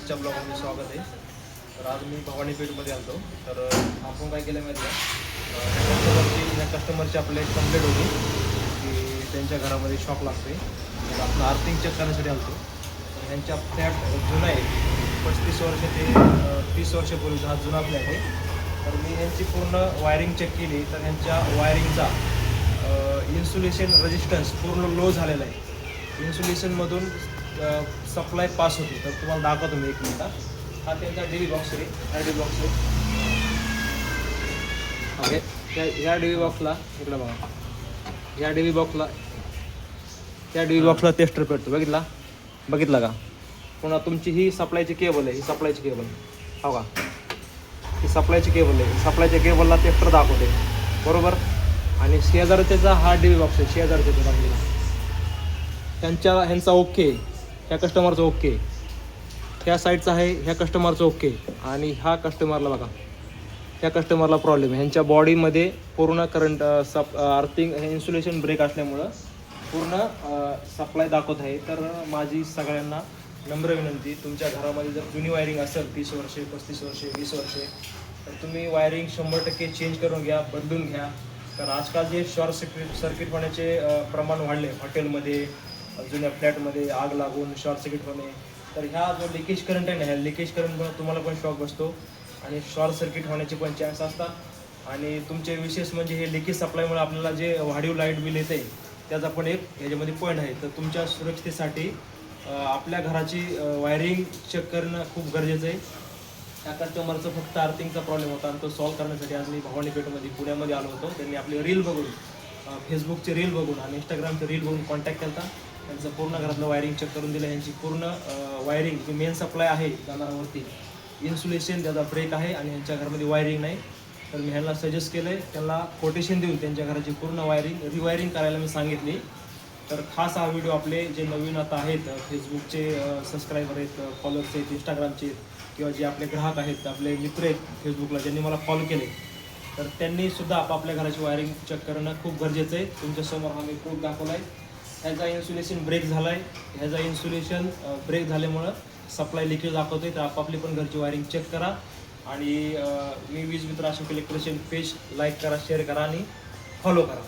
आजच्या ब्लॉगमध्ये स्वागत आहे. तर आज मी भवानी पेठमध्ये आलो. तर आपण काय केलं माहिती आहे, ह्या कस्टमरची आपल्याला एक कंप्लेंट होती की त्यांच्या घरामध्ये शॉक लागते. तर आपण आर्थिंग चेक करण्यासाठी आलो. तर ह्यांच्या फ्लॅट जुना आहे, 35 वर्ष ते 30 वर्षापूर्वीचा हा जुना फ्लॅट आहे. तर मी ह्यांची पूर्ण वायरिंग चेक केली तर ह्यांच्या वायरिंगचा इन्सुलेशन रेजिस्टन्स पूर्ण लो झालेला आहे. इन्सुलेशनमधून सप्लाय पास होती. तर तुम्हाला दाखवतो मी 1 मिनिटात. हा त्यांचा DV बॉक्स आहे, हा DV बॉक्स आहे. ओके, ह्या DV बॉक्सला इकडं बघा, ह्या DV बॉक्सला टेस्टर पेटतो. बघितला का? पुन्हा तुमची ही सप्लायची केबल आहे, ही सप्लायची केबल हो का, ही सप्लायची केबल आहे. सप्लायच्या केबलला टेस्टर दाखवते बरोबर. आणि 6000चा हा DV बॉक्स आहे, 6000चा दाखवला. ह्यांचा ओके, ह्या कस्टमरचं ओके, ह्या साईडचा आहे, ह्या कस्टमरचं ओके. आणि ह्या कस्टमरला बघा, ह्या कस्टमरला प्रॉब्लेम आहे. ह्यांच्या बॉडीमध्ये पूर्ण करंट अर्थिंग हे इन्सुलेशन ब्रेक असल्यामुळं पूर्ण सप्लाय दाखवत आहे. तर माझी सगळ्यांना नम्र विनंती, तुमच्या घरामध्ये जर जुनी वायरिंग असेल 30 वर्षे 35 वर्षे 20 वर्षे, तर तुम्ही वायरिंग 100% चेंज करून घ्या, बदलून घ्या. तर आजकाल जे शॉर्ट सर्किट होण्याचे प्रमाण वाढले हॉटेलमध्ये, जुन्या फ्लॅटमध्ये आग लागून शॉर्ट सर्किट होणे. तर ह्या जो लिकेज करंट आहे ना, ह्या लिकेज करंटमुळे तुम्हाला पण शॉक बसतो आणि शॉर्ट सर्किट होण्याचे पण चान्स असतात. आणि तुमचे विशेष म्हणजे हे लिकेज सप्लायमुळे आपल्याला जे वाढीव लाईट बिल येते त्याचा पण एक ह्याच्यामध्ये पॉईंट आहे. तर तुमच्या सुरक्षितेसाठी आपल्या घराची वायरिंग चेक करणं खूप गरजेचं आहे. त्या कस्टमरचं फक्त अर्थिंगचा प्रॉब्लेम होता आणि तो सॉल्व्ह करण्यासाठी आज मी भवानी पेठमध्ये पुण्यामध्ये आलो होतो. त्यांनी आपली रील बघून, फेसबुकची रील बघून आणि इंस्टाग्रामची रील बघून कॉन्टॅक्ट केला. त्यांचं पूर्ण घरातलं वायरिंग चेक करून दिलं. यांची पूर्ण वायरिंग जी मेन सप्लाय आहे जाणारावरती, इन्सुलेशन त्याचा ब्रेक आहे आणि यांच्या घरामध्ये वायरिंग नाही. तर मी ह्यांना सजेस्ट केलं आहे, त्यांना कोटेशन देऊन त्यांच्या घराची पूर्ण वायरिंग रिवायरिंग करायला मी सांगितली. तर खास हा व्हिडिओ आपले जे नवीन आता आहेत, फेसबुकचे सबस्क्रायबर आहेत, फॉलोअर्स आहेत, इंस्टाग्रामचे, किंवा जे आपले ग्राहक आहेत, आपले मित्र आहेत फेसबुकला ज्यांनी मला फॉलो केले, तर त्यांनीसुद्धा आपापल्या घराची वायरिंग चेक करणं खूप गरजेचं आहे. तुमच्यासमोर हा मी प्रूफ दाखवला आहे. ह्याचा इन्सुलेशन ब्रेक झाला आहे. ह्याचा इन्सुलेशन ब्रेक झाल्यामुळं सप्लाय लिकेज दाखवते. तर आपापली पण घरची वायरिंग चेक करा. आणि मी वीज मित्र अशोक इलेक्ट्रिशियन पेज लाईक करा, शेअर करा आणि फॉलो करा.